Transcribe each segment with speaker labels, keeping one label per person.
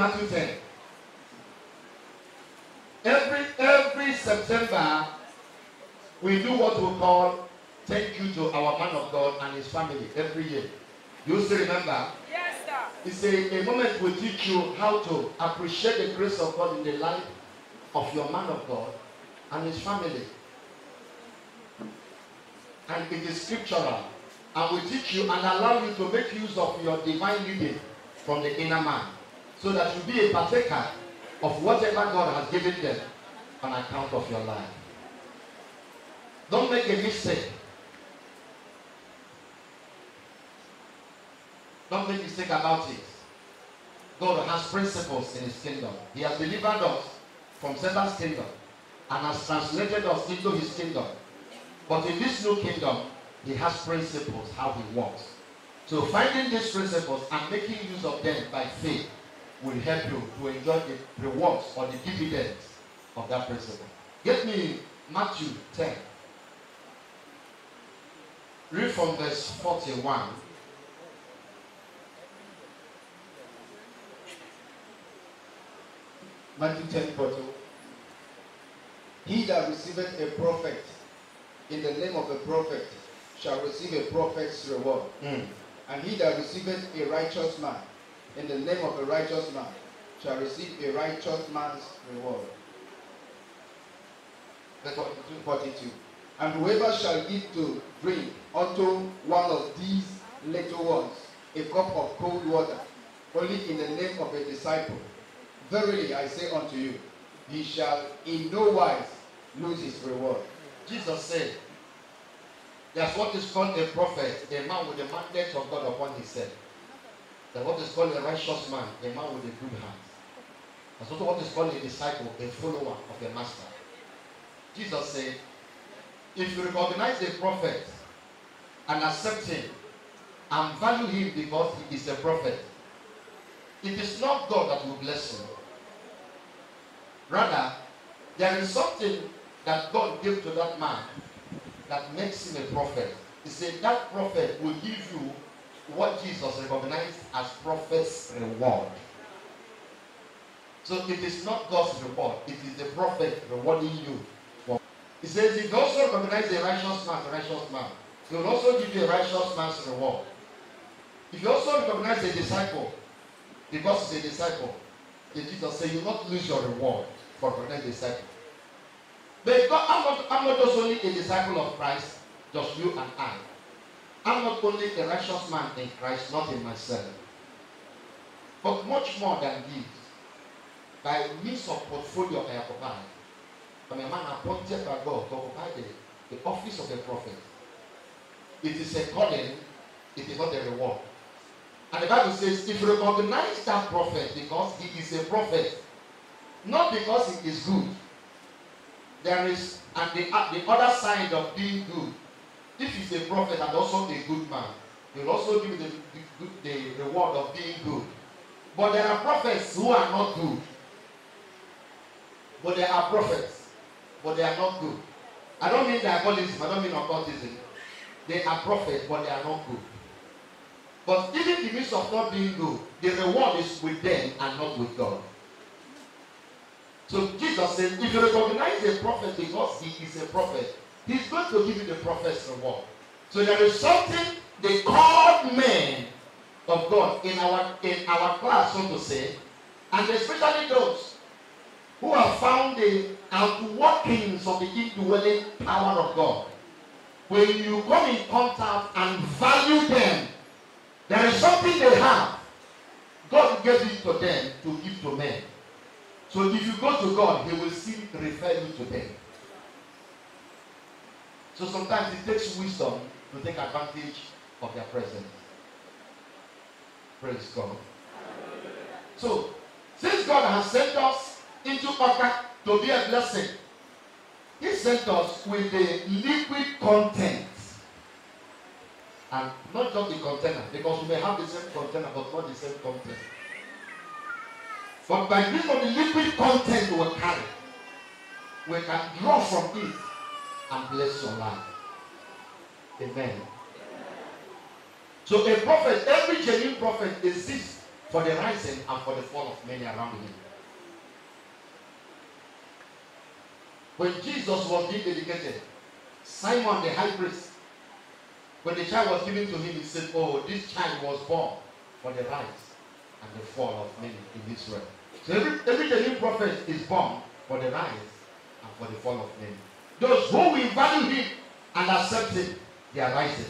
Speaker 1: Matthew 10. Every September, we do what we call thank you to our man of God and his family every year. You still remember?
Speaker 2: Yes, sir.
Speaker 1: It's a moment we teach you how to appreciate the grace of God in the life of your man of God and his family. And it is scriptural. And we teach you and allow you to make use of your divine leading from the inner man, so that you be a partaker of whatever God has given them on account of your life. Don't make a mistake. Don't make a mistake about it. God has principles in his kingdom. He has delivered us from Satan's kingdom and has translated us into his kingdom. But in this new kingdom, he has principles, how he works. So finding these principles and making use of them by faith will help you to enjoy the rewards or the dividends of that principle. Get me Matthew 10. Read from verse 41.
Speaker 3: Matthew 10:42. He that receiveth a prophet in the name of a prophet shall receive a prophet's reward. And he that receiveth a righteous man in the name of a righteous man shall receive a righteous man's reward. Verse 42. And whoever shall give to drink unto one of these little ones a cup of cold water, only in the name of a disciple, verily I say unto you, he shall in no wise lose his reward.
Speaker 1: Jesus said, there's what is called a prophet, a man with the mandate of God upon his head. There's what is called a righteous man, a man with a good heart. There's also what is called a disciple, a follower of the master. Jesus said, if you recognize a prophet and accept him and value him because he is a prophet, it is not God that will bless you. Rather, there is something that God gave to that man that makes him a prophet. He said that prophet will give you what Jesus recognized as prophet's reward. So it is not God's reward, it is the prophet rewarding you. He says if you also recognize a righteous man, he will also give you a righteous man's reward. If you also recognize a disciple, because he's a disciple, then Jesus said you will not lose your reward for recognizing a disciple. But God, I'm not just only a disciple of Christ, just you and I. I'm not only a righteous man in Christ, not in myself. But much more than this, by means of portfolio I occupy, I'm a man appointed by God to occupy the office of a prophet. It is a calling, it is not a reward. And the Bible says, if you recognize that prophet because he is a prophet, not because he is good, there is, and the other side of being good, if he's a prophet and also a good man, he will also give the reward of being good. But there are prophets who are not good. But there are prophets, but they are not good. I don't mean diabolism, I don't mean occultism. They are prophets, but they are not good. But even in the midst of not being good, the reward is with them and not with God. So Jesus said, if you recognize a prophet because he is a prophet, he's going to give you the prophet's reward. So there is something they called men of God in our class, so to say, and especially those who have found the outworkings of the indwelling power of God. When you come in contact and value them, there is something they have. God gave it to them to give to men. So if you go to God, he will still refer you to them. So sometimes it takes wisdom to take advantage of their presence. Praise God. So, since God has sent us into Oka to be a blessing, he sent us with the liquid content. And not just the container, because we may have the same container, but not the same content. But by means of the liquid content we carry, we can draw from it and bless your life. Amen. So a prophet, every genuine prophet exists for the rising and for the fall of many around him. When Jesus was being dedicated, Simon the high priest, when the child was given to him, he said, oh, this child was born for the rise and the fall of many in Israel. So every new prophet is born for the rise and for the fall of many. Those who will value him and accept him, they are rising.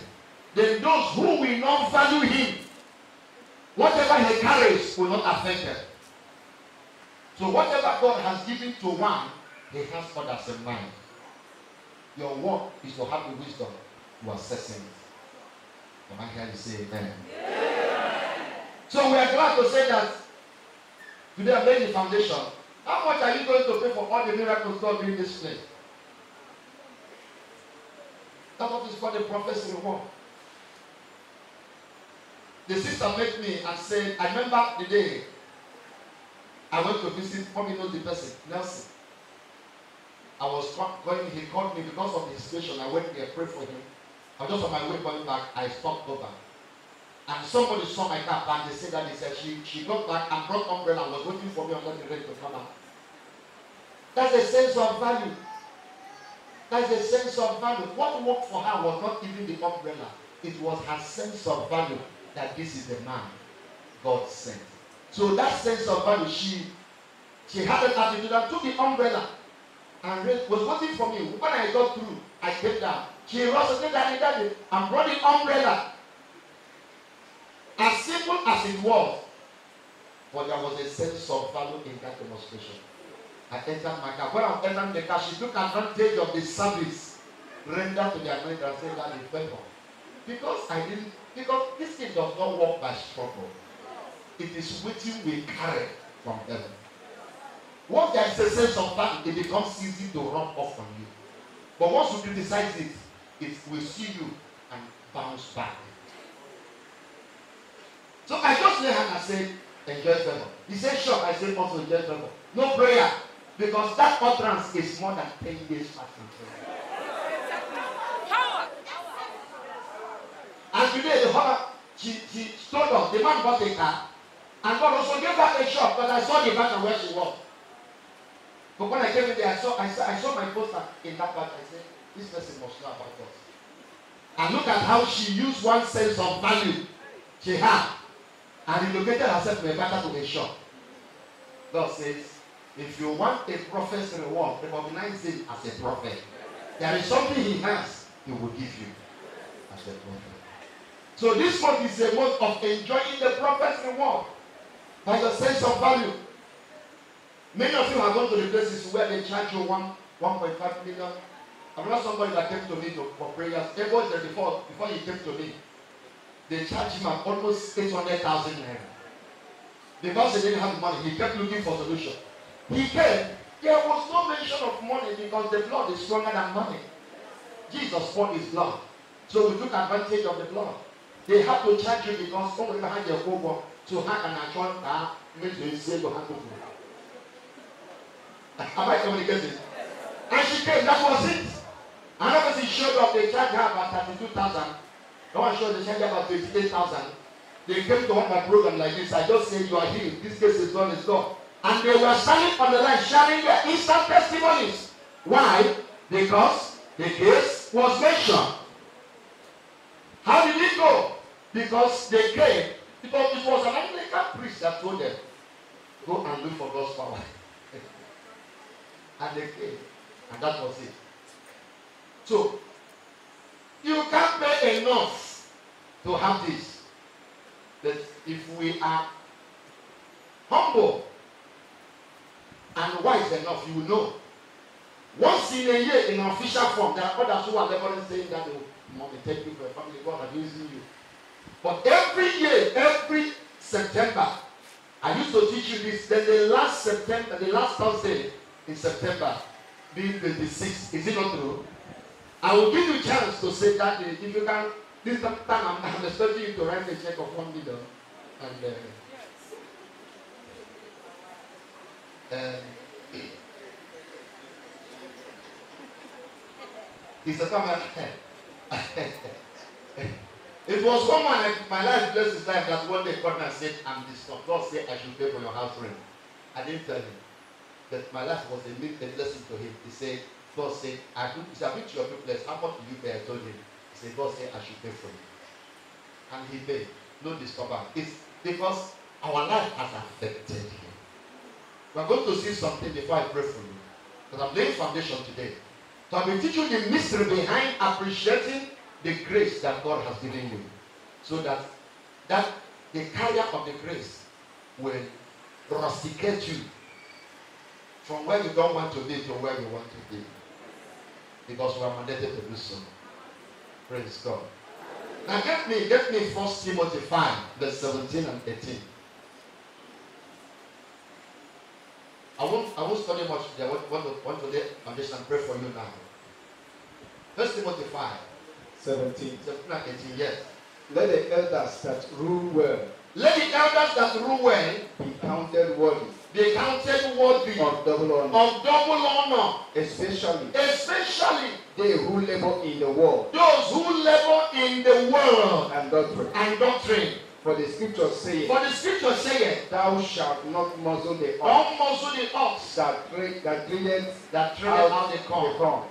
Speaker 1: Then those who will not value him, whatever he carries will not affect them. So whatever God has given to one, he has others in mind. Your work is to have the wisdom to assess it. Am I here to say amen? Yeah. So we are glad to say that today I'm laying the foundation. How much are you going to pay for all the miracles God did in this place? That's what is called the prophecy reward. The sister met me and said, I remember the day I went to visit, probably knows the person, Nelson. I was going, he called me because of the situation. I went there, prayed for him. I was just on my way going back, I stopped over. And somebody saw my car and they said that she got back and brought umbrella and was waiting for me under the rain to come out. That's a sense of value. That's a sense of value. What worked for her was not even the umbrella. It was her sense of value that this is the man God sent. So that sense of value, she had an attitude and took the umbrella and was waiting for me. When I got through, I came down. She rushed and daddy, and brought the umbrella. As simple as it was, but there was a sense of value in that demonstration. I entered my car. When I entered the car, she took advantage of the service rendered to the anointed and said that in favor. Because this thing does not work by struggle. It is waiting we carry from heaven. Once there is a sense of value, it becomes easy to run off from you. But once you criticize it, it will see you and bounce back. So I just lay hand and said, enjoy favor. He said, sure. I said, also enjoy favor. No prayer. Because that utterance is more than 10 days fasting prayer. And today, the mother, she told us, the man bought a car, and God also gave her a shop, but I saw the bank and where she was. But when I came in there, I saw my poster in that bank. I said, this person must know about us. And look at how she used one sense of value she had and relocated herself from a bank to a shop. God says, if you want a prophet's reward, recognize him as a prophet. There is something he has, he will give you as a prophet. So this month is a month of enjoying the prophet's reward by your sense of value. Many of you have gone to the places where they charge you 1.5 million. I remember somebody that came to me for prayers. Before he came to me, they charged him at almost 800,000 naira. Because they didn't have money, he kept looking for solution. He came. There was no mention of money because the blood is stronger than money. Jesus poured his blood. So we took advantage of the blood. They have to charge you because someone behind your over to hang an actual car means you say to hand over. Am I communicating? And she came, that was it. Another person showed up, they charged her about 32,000. No one showed they charged her about 28,000. They came to one of my program like this. I just said you are healed. This case is done, it's gone. And they were standing on the line sharing their instant testimonies. Why? Because the case was mentioned. How did it go? Because they came. Because it was an Anglican priest that told them, go and look for God's power. And they came. And that was it. So, you can't pay enough to have this. But if we are humble and wise enough, you will know. Once in a year, in an official form, there are others who are laboring saying that they will take you for a family, God is using you. But every year, every September, I used to teach you this. Then the last September, the last Thursday in September, being 26, is it not true? I will give you a chance to say that if you can. This time I'm expecting you to write a check of 1 million, and it's a time. It was one man, my life blessed his life, that one day called me and said, I'm disturbed. God said I should pay for your house rent. I didn't tell him. But my life was a blessing to him. He said, God said, I've been to your place. How much do you pay? I told him. He said, God said I should pay for you. And he paid. No disturbance. It's because our life has affected him. We're going to see something before I pray for you. Because I'm laying foundation today. So I'll be teaching you the mystery behind appreciating the grace that God has given you. So that the carrier of the grace will rusticate you from where you don't want to be to where you want to be. Because we are mandated to do so. Praise God. Now get me 1 Timothy 5, verse 17 and 18. I won't study much today. I want to lay foundation and pray for you now. 1 Timothy 5.
Speaker 3: 17
Speaker 1: and 18, yes.
Speaker 3: Let the elders that rule well.
Speaker 1: Let the elders that rule well
Speaker 3: be counted worthy.
Speaker 1: Be counted worthy
Speaker 3: of double honor.
Speaker 1: Of double honor.
Speaker 3: Especially
Speaker 1: they
Speaker 3: who labor in the world.
Speaker 1: Those who labor in the world.
Speaker 3: And doctrine. For the scripture saith, thou shalt not muzzle the ox.
Speaker 1: Don't muzzle the ox
Speaker 3: that treadeth
Speaker 1: out the corn.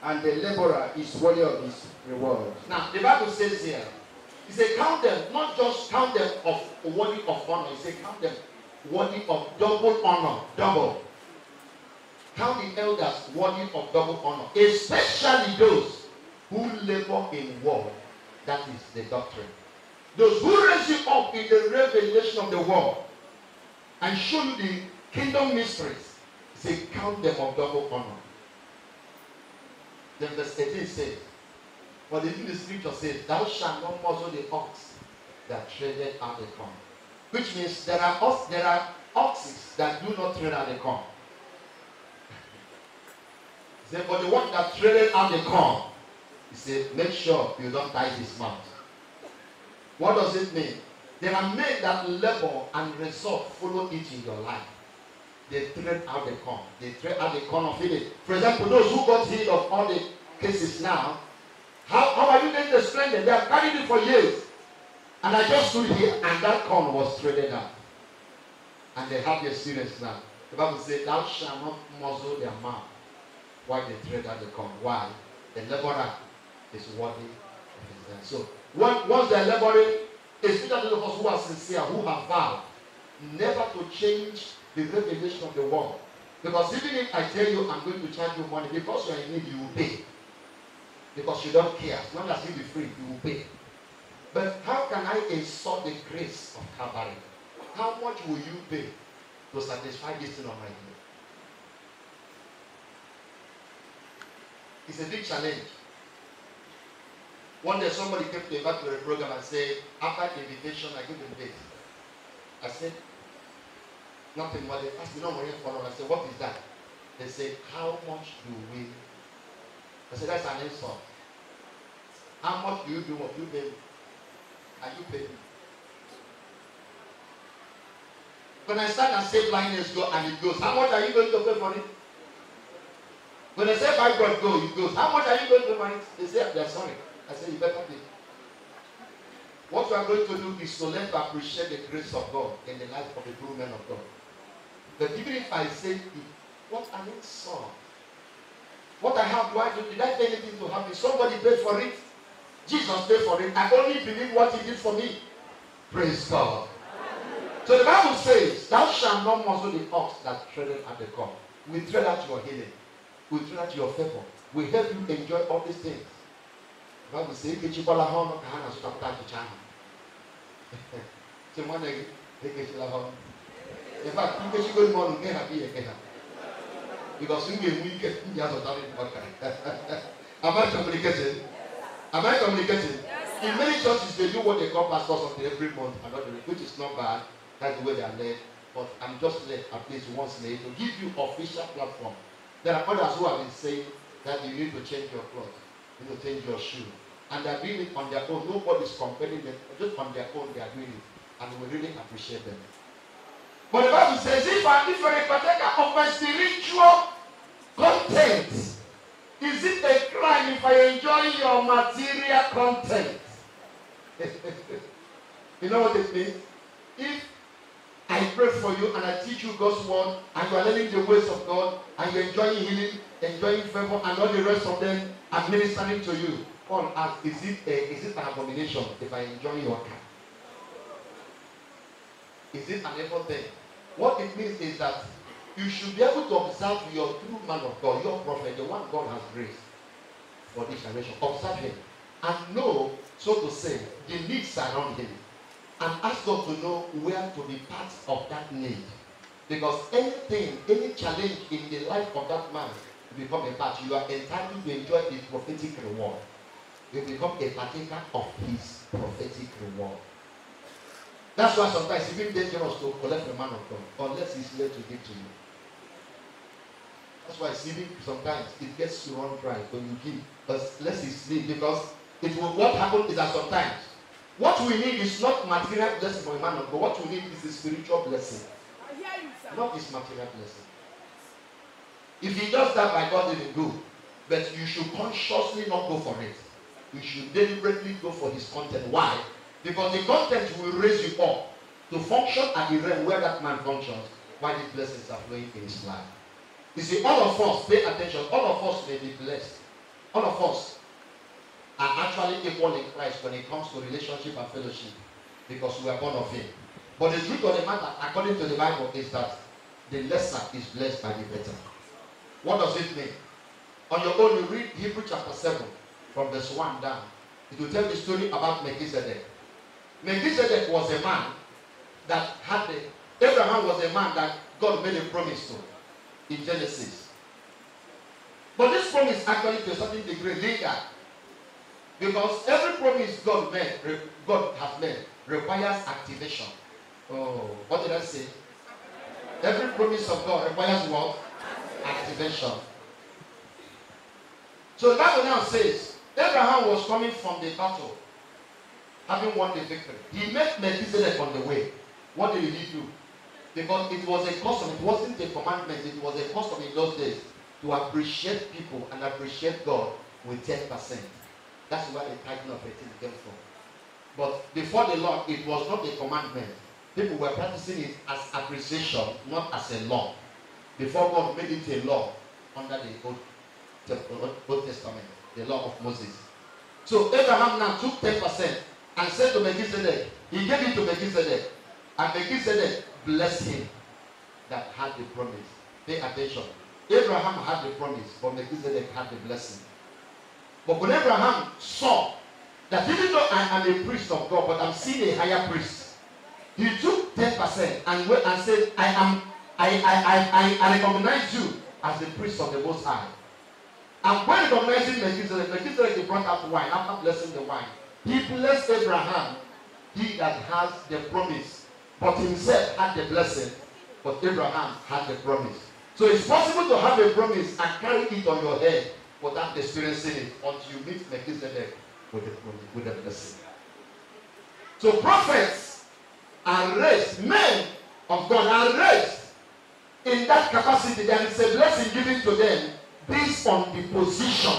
Speaker 3: And the laborer is worthy of his reward.
Speaker 1: Now the Bible says here, he said, count them, not just count them of worthy of honor. He said, count them worthy of double honor. Double. Count the elders worthy of double honor, especially those who labor in word. That is the doctrine. Those who raise you up in the revelation of the word and show you the kingdom mysteries. Say, count them of double honor. Then verse 18 says, for the scripture says, thou shalt not muzzle the ox that treadeth out the corn. Which means there are oxes that do not tread out the corn. He said, but the one that treadeth out the corn, he said, make sure you don't tie his mouth. What does it mean? There are men that labor and result follow it in your life. They tread out the corn. They tread out the corn of healing. For example, those who got healed of all the cases now, how are you going to explain them? They have carried it for years. And I just stood here and that corn was treaded out. And they have the experience now. The Bible says, thou shalt not muzzle their mouth while they tread out the corn. Why? The laborer is worthy of his hand. So, once they are laboring, especially those of us who are sincere, who have vowed never to change the revelation of the world. Because even if I tell you I'm going to charge you money, because you are in need, you will pay. Because you don't care. As long as you be free, you will pay. But how can I insult the grace of Calvary? How much will you pay to satisfy this thing on my head? It's a big challenge. One day somebody came to invite to a program and said, after the invitation, I give them this. I said, nothing more. They asked me, no money for I said, what is that? They said, how much do we? I said, that's an insult. How much do you do what you pay me? And you pay me. When I start and say blindness go and it goes, how much are you going to pay for it? When I say fibroid go, it goes. How much are you going to pay for it? They say, they're sorry. I said, you better pay. What we are going to do is to learn to appreciate the grace of God in the life of the true men of God. But even if I say, what an insult. What I have, did I pay anything to have it? Somebody paid for it. Jesus paid for it. I only believe what he did for me. Praise God. So the Bible says, thou shalt not muzzle the ox that treadeth at the corn. We tread out your healing. We tread out your favor. We help you enjoy all these things. The Bible says, in fact, because you get weak, am I communicating? Am I communicating? Yes, in many churches, they do what they call pastors until every month, which is not bad. That's the way they are led. But I'm just led at least once a year to give you official platform. There are others who have been saying that you need to change your clothes, you need to change your shoe. And they're doing it on their own. Nobody's compelling them. Just on their own, they are doing it. And we really appreciate them. But the Bible says, if you're a partaker of my spiritual content, is it a crime if I enjoy your material content? You know what it means? If I pray for you and I teach you God's word and you are learning the ways of God and you're enjoying healing, enjoying favor and all the rest of them are ministering to you. Paul asks, is it an abomination if I enjoy your car? Is it an evil thing? What it means is that you should be able to observe your true man of God, your prophet, the one God has raised for this generation. Observe him and know, so to say, the needs around him. And ask God to know where to be part of that need. Because anything, any challenge in the life of that man will become a part. You are entitled to enjoy his prophetic reward. You become a partaker of his prophetic reward. That's why sometimes it's even dangerous to collect the man of God, unless he's led to give to you. That's why it's even sometimes it gets to run dry when you give. But less is need, because what happens is that sometimes what we need is not material blessing for a man of God. What we need is a spiritual blessing.
Speaker 2: I hear you, sir.
Speaker 1: Not his material blessing. If he does that by God, it will go. But you should consciously not go for it. You should deliberately go for his content. Why? Because the content will raise you up to function at the realm where that man functions, while these blessings are flowing in his life. You see, all of us, pay attention, all of us may be blessed. All of us are actually equal in Christ when it comes to relationship and fellowship, because we are born of him. But the truth of the matter, according to the Bible, is that the lesser is blessed by the better. What does it mean? On your own, you read Hebrew chapter 7 from verse 1 down. It will tell the story about Melchizedek. Melchizedek was a man that had Abraham was a man that God made a promise to in Genesis. But this promise actually to a certain degree lingered, because every promise God has made requires activation. Oh, what did I say? Every promise of God requires what? Activation. So the Bible now says Abraham was coming from the battle, having won the victory. He met Melchizedek on the way. What did he do? Because it was a custom, it wasn't a commandment, it was a custom in those days to appreciate people and appreciate God with 10%. That's where the tithing of 18 came from. But before the Lord, it was not a commandment. People were practicing it as appreciation, not as a law. Before God made it a law under the Old Testament, the law of Moses. So Abraham now took 10% and said to Melchizedek, he gave it to Melchizedek, and Melchizedek blessed him that had the promise. Pay attention. Abraham had the promise, but Melchizedek had the blessing. But when Abraham saw that even though I am a priest of God, but I'm seeing a higher priest, he took 10% and said, I recognize you as the priest of the Most High. And when recognizing Melchizedek, he brought out wine. After blessing the wine, he blessed Abraham, he that has the promise, but himself had the blessing, but Abraham had the promise. So it's possible to have a promise and carry it on your head without experiencing it until you meet Melchizedek with the blessing. So prophets are raised, men of God are raised in that capacity. There is a blessing given to them based on the position.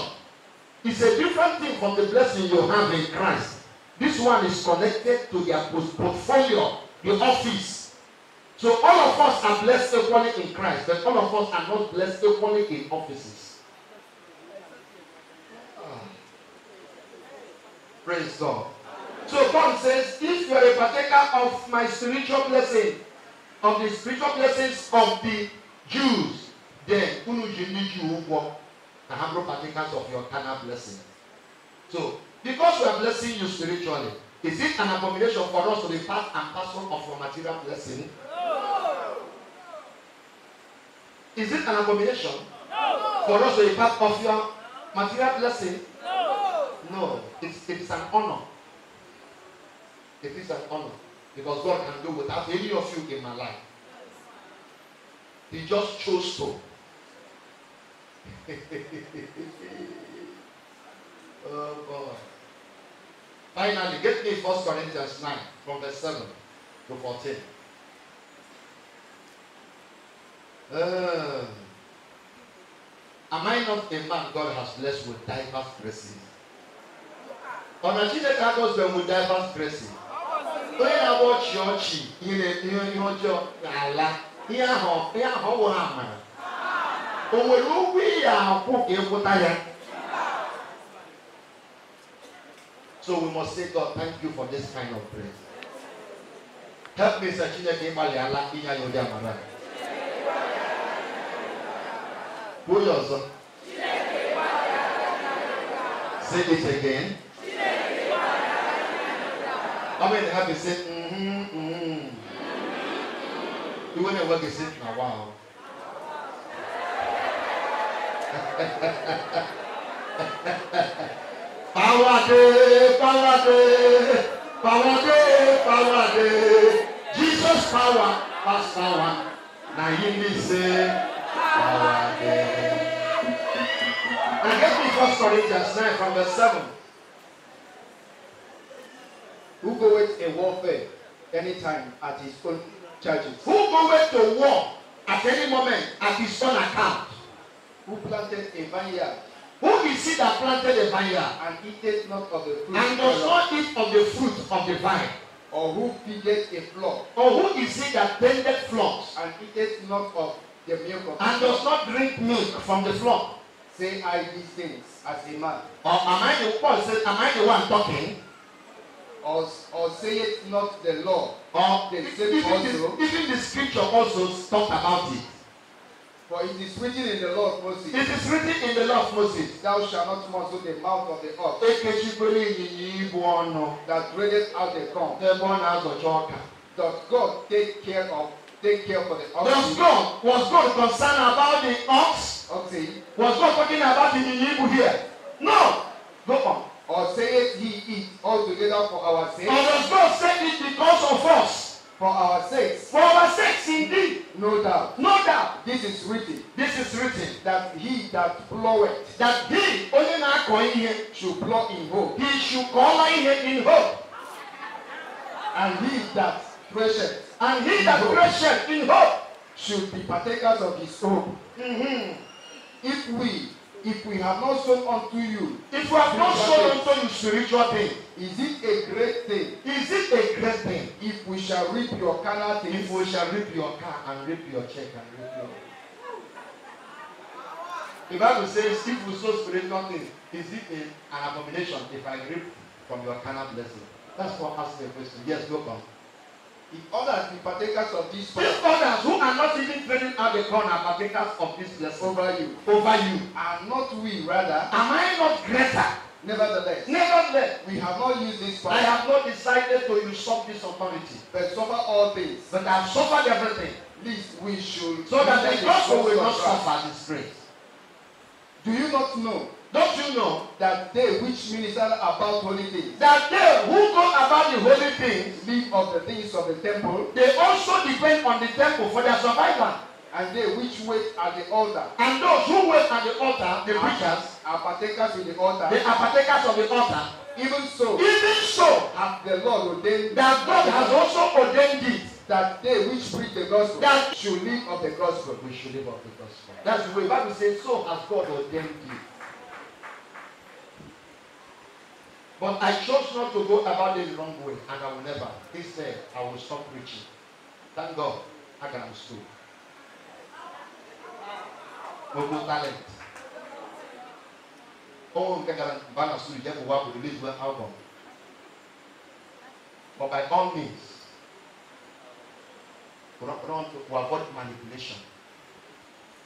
Speaker 1: It's a different thing from the blessing you have in Christ. This one is connected to their portfolio, the office. So all of us are blessed equally in Christ, but all of us are not blessed equally in offices. Praise God. So God says, if you are a partaker of my spiritual blessing, of the spiritual blessings of the Jews, then the partakers of your carnal blessing. So, because we are blessing you spiritually, is it an abomination for us to be part and parcel of your material blessing? No. Is it an abomination for us to be part of your material blessing? No. No. It's an honor. It is an honor. Because God can do without any of you in my life. He just chose to. Oh God. Finally, get me 1 Corinthians 9 from verse 7 to 14. Am I not a man God has blessed with diverse graces? On a Chineke goes them with diverse dressing. Onye na-agba ọchị ọchị ihe ọjọọ n'ala ihe ahụ wụrụ amara. O nwere ụgwọ ihe akwụ ka ịkwụta ya. So we must say, God, thank you for this kind of praise. Help me, Sir Chineke ịgbalị ala inye anyị ụdị amara. Kwuo ya ọzọ. Say it again. How many have you said, You want to work a sit now, wow. Power day, power day, power day, power day. Jesus power, past power. Now you say, power day. And get me 1 Corinthians 9 from verse 7.
Speaker 3: Who goeth in warfare anytime at his own charges?
Speaker 1: Who goeth to war at any moment at his own account?
Speaker 3: Who planted a vineyard?
Speaker 1: Who is it that planted a vineyard
Speaker 3: and eateth not of the fruit?
Speaker 1: And does not eat of the fruit of the vine?
Speaker 3: Or who feedeth a flock?
Speaker 1: Or who is it that tended flocks
Speaker 3: and eateth not of the milk of
Speaker 1: and does not drink milk from the flock?
Speaker 3: Say I these things as a man?
Speaker 1: Or Paul says, am I the one talking?
Speaker 3: Or saith not the law?
Speaker 1: Or
Speaker 3: the same also?
Speaker 1: Even the scripture also talked about it.
Speaker 3: For it is written in the law of Moses.
Speaker 1: It is written in the law of Moses.
Speaker 3: Thou shalt not muzzle the mouth of the ox that treadeth out the corn. Does God take care for the ox?
Speaker 1: Was God concerned about the ox?
Speaker 3: Oxen?
Speaker 1: Was God talking about the Yibu here? No. Go on.
Speaker 3: Or saith he it altogether for our sake?
Speaker 1: Or does God say it because of us?
Speaker 3: For our sakes.
Speaker 1: For our sakes indeed.
Speaker 3: No doubt.
Speaker 1: No doubt.
Speaker 3: This is written.
Speaker 1: This is written.
Speaker 3: That he that ploweth.
Speaker 1: That he only not going here
Speaker 3: should plow in hope.
Speaker 1: He should call in hope.
Speaker 3: And he that thresheth.
Speaker 1: And he that thresheth in hope.
Speaker 3: Should be partakers of his hope. If we have not sown unto you.
Speaker 1: If we have not sown unto you spiritual things.
Speaker 3: Is it a great thing?
Speaker 1: Is it a great thing?
Speaker 3: If we shall reap your carnal things.
Speaker 1: If we shall reap your car and reap your check and reap your. The Bible says, if we sow spiritual things, is it an abomination if I reap from your carnal blessing? That's what asking the question. Yes, go on.
Speaker 3: If others be partakers of this corn,
Speaker 1: if others who are not even trading out the corn are partakers of this blessing
Speaker 3: over you, are not we rather?
Speaker 1: Am I not greater?
Speaker 3: Nevertheless, we have not used this power.
Speaker 1: I have not decided to usurp this authority,
Speaker 3: but suffer all things.
Speaker 1: But I have suffered everything,
Speaker 3: lest we should,
Speaker 1: so that the gospel will not suffer disgrace.
Speaker 3: Do you not know?
Speaker 1: Don't you know
Speaker 3: that they which minister about holy things,
Speaker 1: that they who go about the holy things,
Speaker 3: live of the things of the temple,
Speaker 1: they also depend on the temple for their survival.
Speaker 3: And they which wait at the altar,
Speaker 1: and those who wait at the altar, the preachers,
Speaker 3: are partakers with the altar.
Speaker 1: They are partakers of the altar.
Speaker 3: Even so, hath the Lord ordained
Speaker 1: that God has also ordained it,
Speaker 3: that they which preach the gospel that should live of the gospel.
Speaker 1: We should live of the gospel. That's the way the Bible says, so has God ordained it. But I chose not to go about it the wrong way, and I will never. Instead, I will stop preaching. Thank God, I can understand. No talent. Oh, I can balance to the devil to release one album. But by all means, we want to avoid manipulation.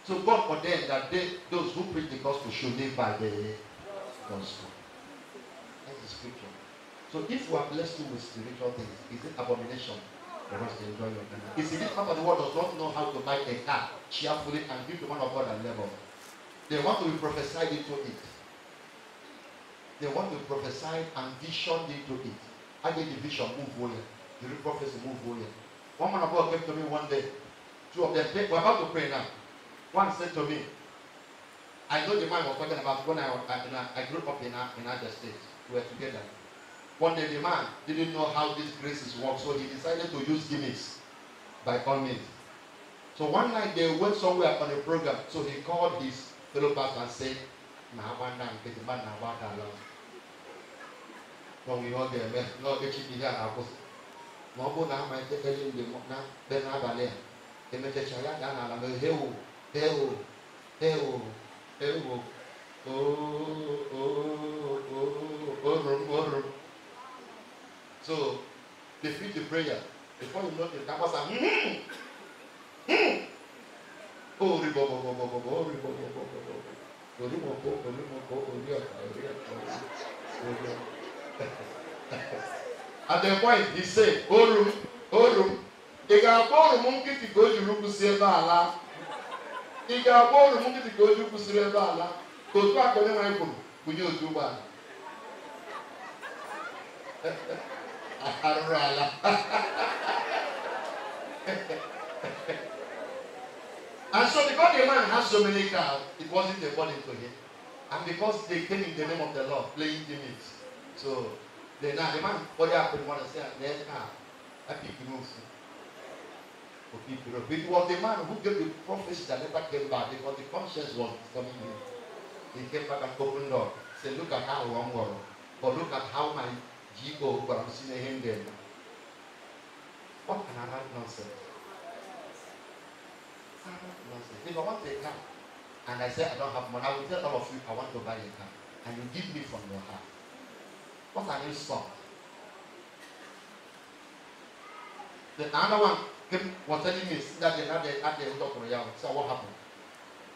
Speaker 1: So God ordained that those who preach the gospel should live by the gospel. That's the scripture. So if we are blessed with spiritual things, is it abomination for us to enjoy your life? Is it part of the world does not know how to buy a car cheerfully and give the man of God a level? They want to be prophesied into it. They want to be prophesied and visioned into it. I get the vision, move over. The prophecy, move over. One man of God came to me one day. Two of them, we're about to pray now. One said to me, I know the man was talking about when I grew up in other states. We were together. One day the man didn't know how these graces work, so he decided to use gimmicks by all means. So one night they went somewhere on a program, so he called his fellow pastor and said, When we all get met, no, they keep me here. I was no go now. My take in the now. Then I got there. They make a child down. I'm going hell, hell, hell, hell. Oh. So they finish the prayer. Before you know it, that was a oh, at the point he said, oh room, they got a monkey to go to Rukusivala. He got a monkey to go to Rukusivala. Go back on my book. We do bad. And so because the man has so many cows, it wasn't a burden to him. And because they came in the name of the Lord, playing gimmicks. So the man, what happened when I said, there's a big move. It was the man who gave the prophecy that never came back because the conscience was coming in. He came back and opened the door. Said, look at how I'm world. But look at how my G.O. but I'm seeing him there. What can I write nonsense? If I want a car and I say I don't have money, I will tell all of you I want to buy a car. And you give me from your heart. What an insult. The other one was telling me that they had the doctor. So what happened?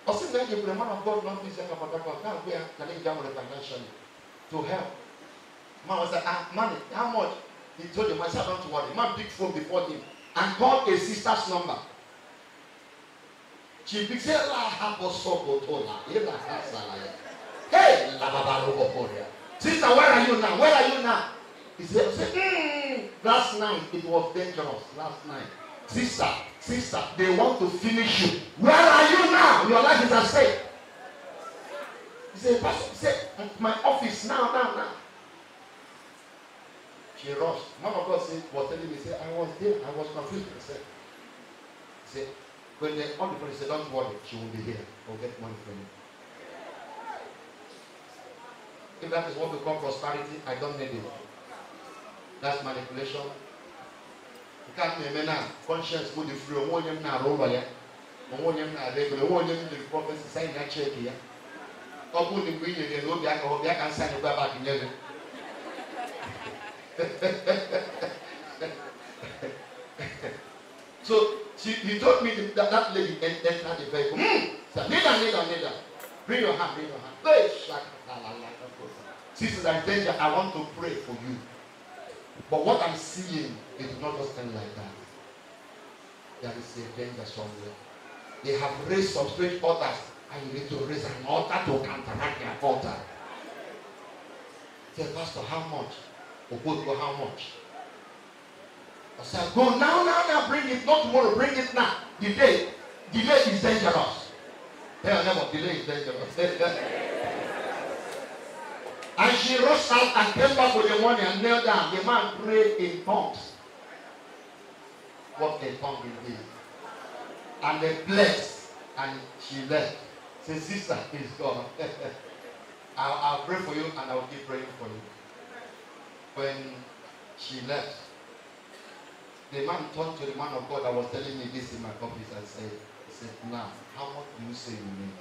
Speaker 1: I said that the man of God not please about that. Now where can he jump financially to help? Man was like, money, how much? He told him, I said, don't worry. Man picked phone before him and called a sister's number. She picked said, hey, sister, where are you now? Where are you now? He said, last night it was dangerous. Last night. Sister, they want to finish you. Where are you now? Your life is at stake. He said, Pastor, he said, my office now. She rushed. Man of God was telling me, I was there, I was confused. He said, when they on the phone, he said, don't worry, she will be here. I'll get money from you. If that is what we call prosperity, I don't need it. That's manipulation. You can't remember now. Conscience would be free. One year now, over here. One year now, regular. One year the prophet sign that check here. Open the green and go back. I can sign it back in heaven. So he told me that lady entered the vehicle. So, kneel. Bring your hand. Sisters and danger, I want to pray for you. But what I'm seeing is not just end like that. There is a danger somewhere. They have raised some strange altars, and you need to raise an altar to counteract their altar. Say, Pastor, how much? Go how much? I said, go now, bring it. Not tomorrow, bring it now. Delay is dangerous. Tell them what delay is dangerous. And she rushed out and came back with the money and knelt down. The man prayed in tongues. What a tongue it is. And they blessed. And she left. Say, sister, is gone. I'll pray for you and I'll keep praying for you. When she left, the man turned to the man of God that was telling me this in my office and said, now, how much do you say you need?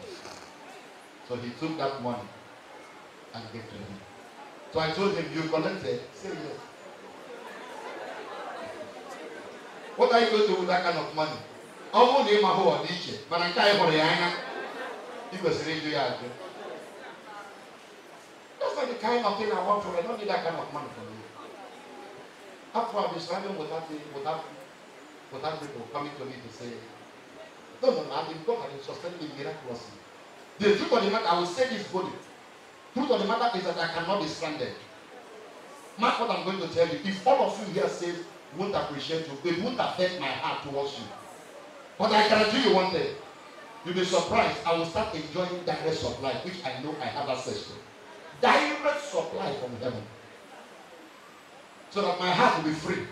Speaker 1: So he took that money and gave to him. So I told him, you collected? Say yes. What are you going to do with that kind of money? How name my whole niche? But I can't for the Yana. He was really doing it. That's not the kind of thing I want from you. I don't need that kind of money from you. After I've been struggling without people coming to me to say, no, I've been God has sustained me miraculously. The truth of the matter, I will say this fully. Truth of the matter is that I cannot be stranded. Mark what I'm going to tell you. If all of you here say won't appreciate you, it won't affect my heart towards you. But I guarantee you one thing. You'll be surprised. I will start enjoying direct supply, which I know I have access to. Direct supply from heaven. So that my heart will be free.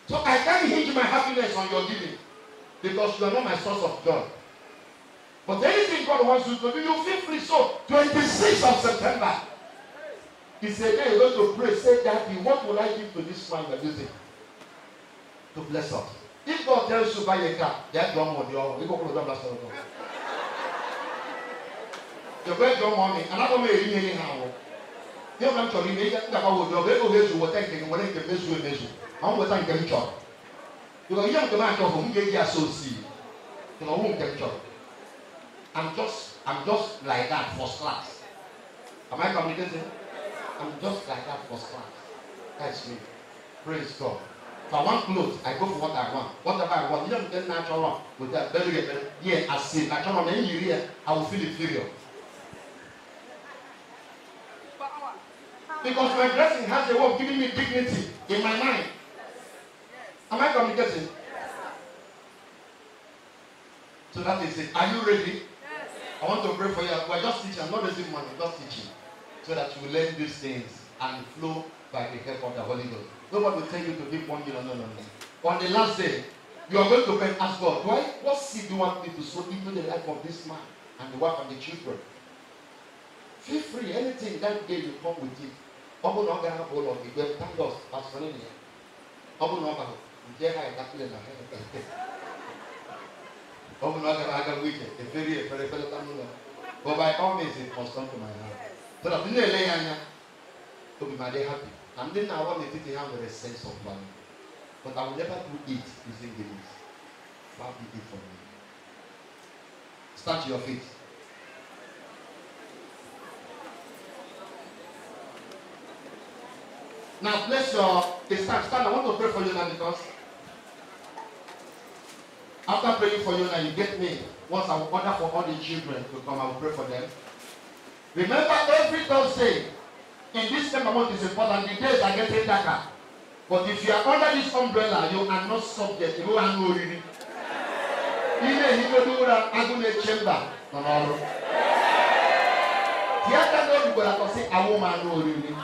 Speaker 1: So I can't hinge my happiness on your giving. Because you are not my source of joy. But anything God wants you to do, you feel free. So 26th of September, He said, then you're going to pray, say, Daddy, what will I give to this man you're using to bless us? If God tells you buy a car, that's your money. You're going to bless us. You're going to your money, and I'm going to be anyhow. You're going to be able to take it, what they can measure. I'm going to get job. You are young man who get your associate. You know, won't get job. I'm just like that, first class. Am I communicating? I'm just like that, first class. That's me. Praise God. If I want clothes, I go for what I want. Whatever I want. You don't get natural one. With that very yeah, I see natural one. Any year, I will feel inferior. Because my dressing has a way of giving me dignity in my mind. Am I communicating? So that is it. Are you ready? Yes. I want to pray for you. We're just teaching. I'm not raising money. Just teaching. So that you will learn these things and flow by the help of the Holy Ghost. Nobody will tell you to give 1 million. No. On the last day, you are going to pray and ask God, what seed do you want me to sow into the life of this man and the wife and the children? Feel free. Anything that day you come with it. Open not going to have all of it. We have thank us. Pastor Nini. Open not going to Open not going to have a weekend. A very but by all means, it must come to my heart. So that when they lay on you, to be my day happy. And then I want to take with a sense of value. But I will never do it using the news. What did it for me? Stand to your feet. Now place your stand. I want to pray for you now because after praying for you now, you get me. Once I will order for all the children to come, I will pray for them. Remember, every Thursday in this same month is important. The days are getting darker. But if you are under this umbrella, you are not subject. You are no really. Even if you do that, I'm going to chamber. No. The other day, you go to say, I won't know really.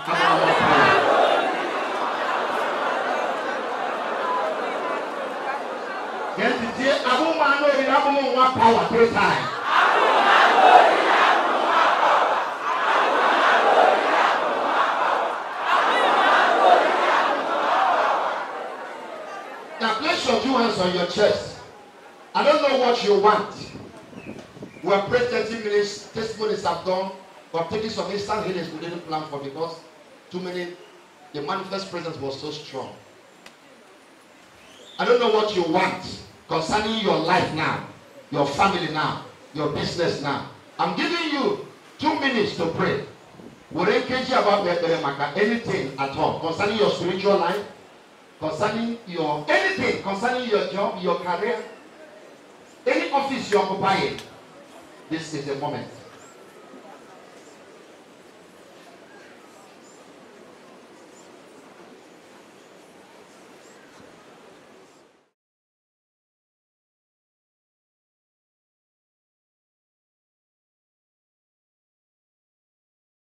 Speaker 1: Yes, it's a woman who is not power 3 times. Now place your 2 hands on your chest. I don't know what you want. We have prayed 30 minutes. Testimonies have gone. We have taken some instant healings we didn't plan for because too many. The manifest presence was so strong. I don't know what you want concerning your life now, your family now, your business now. I'm giving you 2 minutes to pray. Would engage you about anything at all concerning your spiritual life, concerning your anything, concerning your job, your career, any office you're occupying. This is the moment.